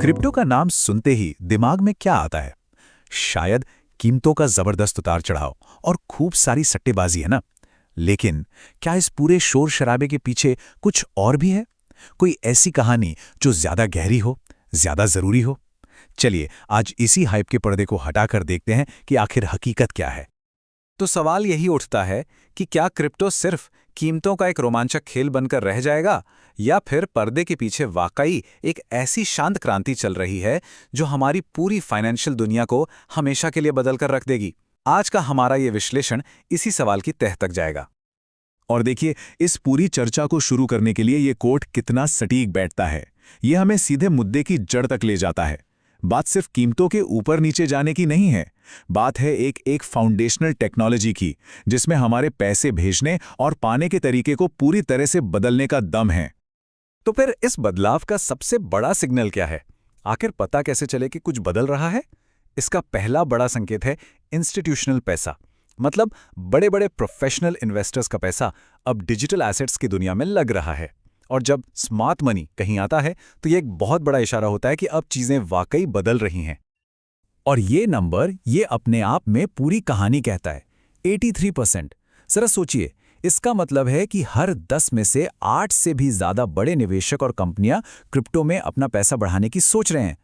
Crypto का नाम सुनते ही दिमाग में क्या आता है? शायद कीमतों का जबरदस्त उतार चढ़ाव और खूब सारी सट्टेबाजी है ना? लेकिन क्या इस पूरे शोर शराबे के पीछे कुछ और भी है? कोई ऐसी कहानी जो ज्यादा गहरी हो, ज्यादा जरूरी हो? चलिए आज इसी हाइप के पर्दे को हटाकर देखते हैं कि आखिर हकीकत क्या है। तो सवाल यही उठता है कि क्या क्रिप्टो सिर्फ कीमतों का एक रोमांचक खेल बनकर रह जाएगा, या फिर पर्दे के पीछे वाकई एक ऐसी शांत क्रांति चल रही है जो हमारी पूरी फाइनेंशियल दुनिया को हमेशा के लिए बदल कर रख देगी। आज का हमारा ये विश्लेषण इसी सवाल की तह तक जाएगा। और देखिए, इस पूरी चर्चा को शुरू करने के लिए ये कोट कितना सटीक बैठता है। ये हमें सीधे मुद्दे की जड़ तक ले जाता है। बात सिर्फ कीमतों के ऊपर नीचे जाने की नहीं है, बात है एक फाउंडेशनल टेक्नोलॉजी की, जिसमें हमारे पैसे भेजने और पाने के तरीके को पूरी तरह से बदलने का दम है। तो फिर इस बदलाव का सबसे बड़ा सिग्नल क्या है? आखिर पता कैसे चले कि कुछ बदल रहा है? इसका पहला बड़ा संकेत है इंस्टीट्यूशनल पैसा, मतलब बड़े बड़े प्रोफेशनल इन्वेस्टर्स का पैसा अब डिजिटल एसेट्स की दुनिया में लग रहा है। और जब स्मार्ट मनी कहीं आता है तो यह एक बहुत बड़ा इशारा होता है कि अब चीजें वाकई बदल रही हैं। और ये नंबर ये अपने आप में पूरी कहानी कहता है। 83%। जरा सोचिए, इसका मतलब है कि हर 10 में से 8 से भी ज्यादा बड़े निवेशक और कंपनियां क्रिप्टो में अपना पैसा बढ़ाने की सोच रहे हैं।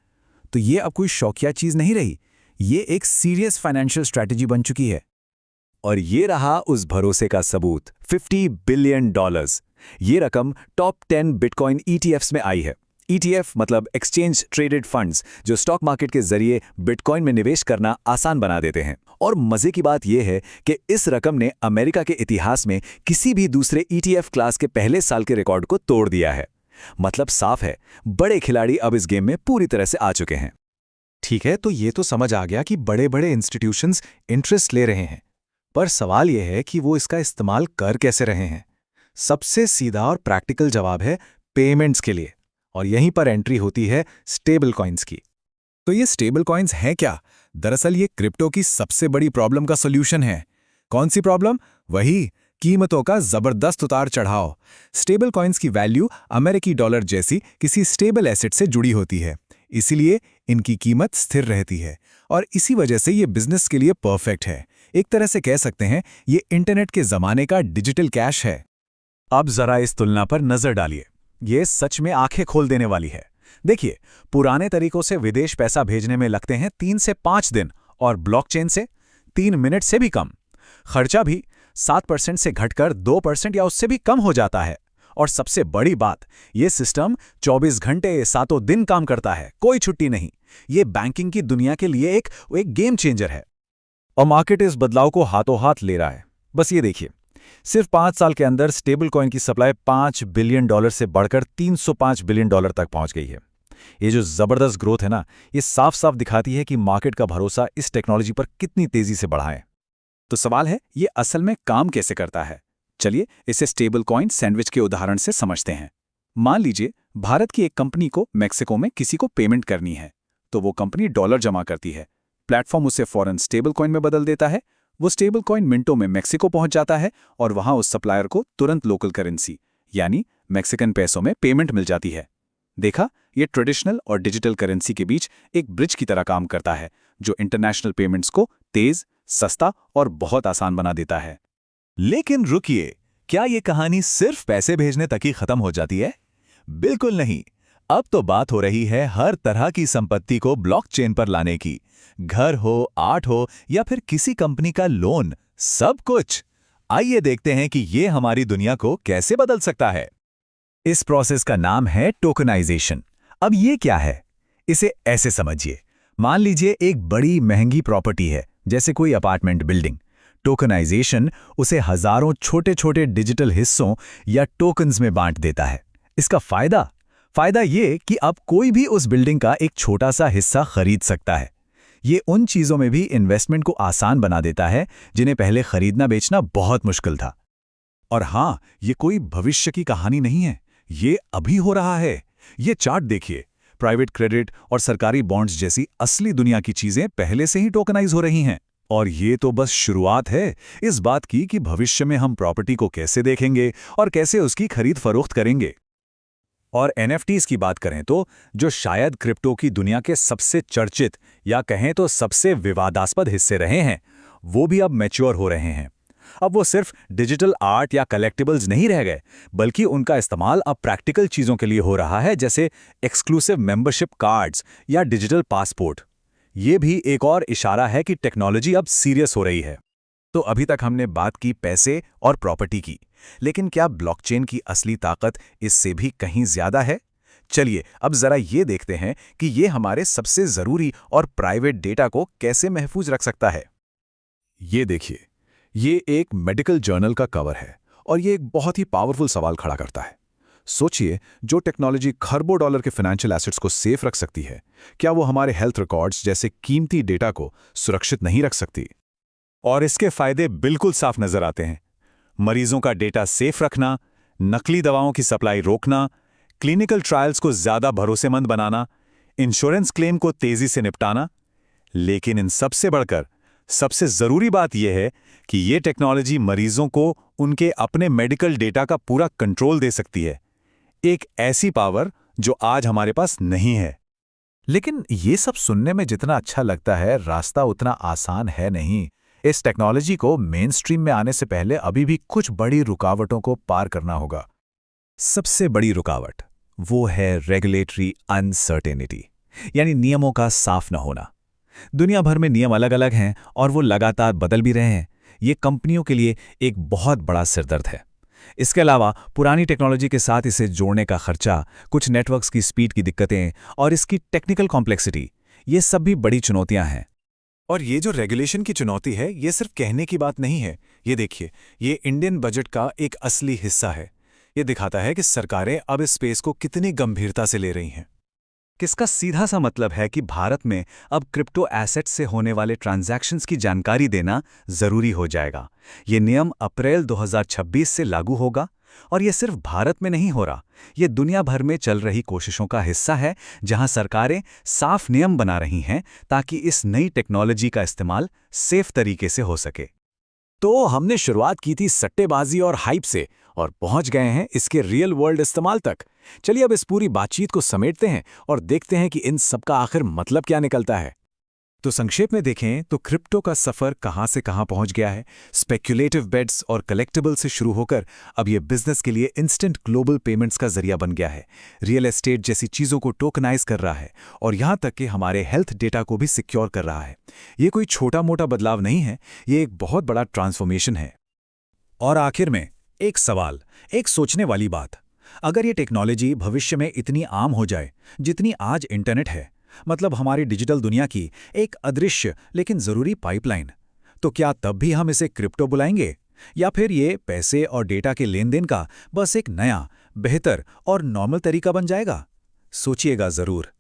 तो ये अब कोई शौकिया चीज नहीं रही, ये एक सीरियस फाइनेंशियल स्ट्रैटेजी बन चुकी है। और ये रहा उस भरोसे का सबूत, $50 बिलियन। ये रकम टॉप 10 बिटकॉइन ETFs में आई है। ETF मतलब एक्सचेंज ट्रेडेड फंड्स, जो स्टॉक मार्केट के जरिए बिटकॉइन में निवेश करना आसान बना देते हैं। और मजे की बात यह है कि इस रकम ने अमेरिका के इतिहास में किसी भी दूसरे ETF क्लास के पहले साल के रिकॉर्ड को तोड़ दिया है। मतलब साफ है, बड़े खिलाड़ी अब इस गेम में पूरी तरह से आ चुके हैं। ठीक है, तो ये तो समझ आ गया कि बड़े बड़े इंस्टीट्यूशंस इंटरेस्ट ले रहे हैं, पर सवाल यह है कि वो इसका इस्तेमाल कर कैसे रहे हैं। सबसे सीधा और प्रैक्टिकल जवाब है पेमेंट्स के लिए, और यहीं पर एंट्री होती है स्टेबल कॉइन्स की। तो ये स्टेबल कॉइन्स हैं क्या? दरअसल ये क्रिप्टो की सबसे बड़ी प्रॉब्लम का सॉल्यूशन है। कौन सी प्रॉब्लम? वही कीमतों का जबरदस्त उतार चढ़ाव। स्टेबल कॉइन्स की वैल्यू अमेरिकी डॉलर जैसी किसी स्टेबल एसेट से जुड़ी होती है, इसीलिए इनकी कीमत स्थिर रहती है, और इसी वजह से ये बिजनेस के लिए परफेक्ट है। एक तरह से कह सकते हैं ये इंटरनेट के जमाने का डिजिटल कैश है। अब जरा इस तुलना पर नजर डालिए, ये सच में आंखें खोल देने वाली है। देखिए, पुराने तरीकों से विदेश पैसा भेजने में लगते हैं 3 से 5 दिन, और ब्लॉकचेन से 3 मिनट से भी कम। खर्चा भी 7% से घटकर 2% या उससे भी कम हो जाता है। और सबसे बड़ी बात, ये सिस्टम 24 घंटे 7 दिन काम करता है, कोई छुट्टी नहीं। ये बैंकिंग की दुनिया के लिए एक गेम चेंजर है। और मार्केट इस बदलाव को हाथों हाथ ले रहा है। बस ये देखिए, सिर्फ 5 साल के अंदर स्टेबल कॉइन की सप्लाई $5 बिलियन से बढ़कर $305 बिलियन तक पहुंच गई है। ये जो जबरदस्त ग्रोथ है ना, ये साफ साफ दिखाती है कि मार्केट का भरोसा इस टेक्नोलॉजी पर कितनी तेजी से बढ़ा है। तो सवाल है, ये असल में काम कैसे करता है? चलिए इसे स्टेबल कॉइन सैंडविच के उदाहरण से समझते हैं। मान लीजिए भारत की एक कंपनी को मैक्सिको में किसी को पेमेंट करनी है, तो वो कंपनी डॉलर जमा करती है, प्लेटफॉर्म उसे फौरन स्टेबल कॉइन में बदल देता है। वो स्टेबल कॉइन मिनटों में मैक्सिको पहुंच जाता है, और वहां उस सप्लायर को तुरंत लोकल करेंसी यानी मैक्सिकन पैसों में पेमेंट मिल जाती है। देखा, ये ट्रेडिशनल और डिजिटल करेंसी के बीच एक ब्रिज की तरह काम करता है, जो इंटरनेशनल पेमेंट्स को तेज, सस्ता और बहुत आसान बना देता है। लेकिन रुकिए, क्या ये कहानी सिर्फ पैसे भेजने तक ही खत्म हो जाती है? बिल्कुल नहीं। अब तो बात हो रही है हर तरह की संपत्ति को ब्लॉकचेन पर लाने की। घर हो, आर्ट हो, या फिर किसी कंपनी का लोन, सब कुछ। आइए देखते हैं कि ये हमारी दुनिया को कैसे बदल सकता है। इस प्रोसेस का नाम है टोकनाइजेशन। अब ये क्या है? इसे ऐसे समझिए, मान लीजिए एक बड़ी महंगी प्रॉपर्टी है, जैसे कोई अपार्टमेंट बिल्डिंग। टोकनाइजेशन उसे हजारों छोटे छोटे डिजिटल हिस्सों या टोकन्स में बांट देता है। इसका फायदा ये कि अब कोई भी उस बिल्डिंग का एक छोटा सा हिस्सा खरीद सकता है। ये उन चीजों में भी इन्वेस्टमेंट को आसान बना देता है जिन्हें पहले खरीदना बेचना बहुत मुश्किल था। और हां, ये कोई भविष्य की कहानी नहीं है, ये अभी हो रहा है। ये चार्ट देखिए, प्राइवेट क्रेडिट और सरकारी बॉन्ड्स जैसी असली दुनिया की चीजें पहले से ही टोकनाइज हो रही हैं। और ये तो बस शुरुआत है इस बात की कि भविष्य में हम प्रॉपर्टी को कैसे देखेंगे और कैसे उसकी खरीद फरोख्त करेंगे। और NFTs की बात करें तो जो शायद क्रिप्टो की दुनिया के सबसे चर्चित या कहें तो सबसे विवादास्पद हिस्से रहे हैं, वो भी अब मैच्योर हो रहे हैं। अब वो सिर्फ डिजिटल आर्ट या कलेक्टिबल्स नहीं रह गए, बल्कि उनका इस्तेमाल अब प्रैक्टिकल चीज़ों के लिए हो रहा है, जैसे एक्सक्लूसिव मेंबरशिप कार्ड्स या डिजिटल पासपोर्ट। ये भी एक और इशारा है कि टेक्नोलॉजी अब सीरियस हो रही है। तो अभी तक हमने बात की पैसे और प्रॉपर्टी की, लेकिन क्या ब्लॉकचेन की असली ताकत इससे भी कहीं ज्यादा है? चलिए अब जरा ये देखते हैं कि ये हमारे सबसे जरूरी और प्राइवेट डेटा को कैसे महफूज रख सकता है। ये देखिए, ये एक मेडिकल जर्नल का कवर है और ये एक बहुत ही पावरफुल सवाल खड़ा करता है। सोचिए, जो टेक्नोलॉजी खरबों डॉलर के फाइनेंशियल एसेट्स को सेफ रख सकती है, क्या वो हमारे हेल्थ रिकॉर्ड्स जैसे कीमती डेटा को सुरक्षित नहीं रख सकती? और इसके फायदे बिल्कुल साफ नजर आते हैं। मरीजों का डेटा सेफ रखना, नकली दवाओं की सप्लाई रोकना, क्लिनिकल ट्रायल्स को ज्यादा भरोसेमंद बनाना, इंश्योरेंस क्लेम को तेजी से निपटाना। लेकिन इन सबसे बढ़कर सबसे जरूरी बात यह है कि ये टेक्नोलॉजी मरीजों को उनके अपने मेडिकल डेटा का पूरा कंट्रोल दे सकती है, एक ऐसी पावर जो आज हमारे पास नहीं है। लेकिन ये सब सुनने में जितना अच्छा लगता है, रास्ता उतना आसान है नहीं। इस टेक्नोलॉजी को मेन स्ट्रीम में आने से पहले अभी भी कुछ बड़ी रुकावटों को पार करना होगा। सबसे बड़ी रुकावट वो है रेगुलेटरी अनसर्टेनिटी, यानी नियमों का साफ न होना। दुनिया भर में नियम अलग अलग हैं और वो लगातार बदल भी रहे हैं। ये कंपनियों के लिए एक बहुत बड़ा सिरदर्द है। इसके अलावा पुरानी टेक्नोलॉजी के साथ इसे जोड़ने का खर्चा, कुछ नेटवर्क्स की स्पीड की दिक्कतें और इसकी टेक्निकल कॉम्प्लेक्सिटी, ये सब भी बड़ी चुनौतियां हैं। और ये जो रेगुलेशन की चुनौती है, ये सिर्फ कहने की बात नहीं है। ये देखिए, ये इंडियन बजट का एक असली हिस्सा है। ये दिखाता है कि सरकारें अब इस स्पेस को कितनी गंभीरता से ले रही हैं। किसका सीधा सा मतलब है कि भारत में अब क्रिप्टो एसेट्स से होने वाले ट्रांजैक्शंस की जानकारी देना जरूरी हो जाएगा। ये नियम अप्रैल 2026 से लागू होगा और ये सिर्फ भारत में नहीं हो रहा, ये दुनिया भर में चल रही कोशिशों का हिस्सा है, जहां सरकारें साफ नियम बना रही हैं ताकि इस नई टेक्नोलॉजी का इस्तेमाल सेफ तरीके से हो सके। तो हमने शुरुआत की थी सट्टेबाजी और हाइप से और पहुंच गए हैं इसके रियल वर्ल्ड इस्तेमाल तक। चलिए अब इस पूरी बातचीत को समेटते हैं और देखते हैं कि इन सब का आखिर मतलब क्या निकलता है। तो संक्षेप में देखें तो क्रिप्टो का सफर कहां से कहां पहुंच गया है। स्पेक्युलेटिव बेट्स और कलेक्टिबल से शुरू होकर अब ये बिजनेस के लिए इंस्टेंट ग्लोबल पेमेंट्स का जरिया बन गया है। रियल एस्टेट जैसी चीजों को टोकनाइज कर रहा है और यहां तक कि हमारे हेल्थ डेटा को भी सिक्योर कर रहा है। ये कोई छोटा मोटा बदलाव नहीं है, ये एक बहुत बड़ा ट्रांसफॉर्मेशन है। और आखिर में एक सवाल, एक सोचने वाली बात। अगर ये टेक्नोलॉजी भविष्य में इतनी आम हो जाए जितनी आज इंटरनेट है, मतलब हमारी डिजिटल दुनिया की एक अदृश्य लेकिन जरूरी पाइपलाइन, तो क्या तब भी हम इसे क्रिप्टो बुलाएंगे, या फिर ये पैसे और डेटा के लेन देन का बस एक नया, बेहतर और नॉर्मल तरीका बन जाएगा? सोचिएगा जरूर।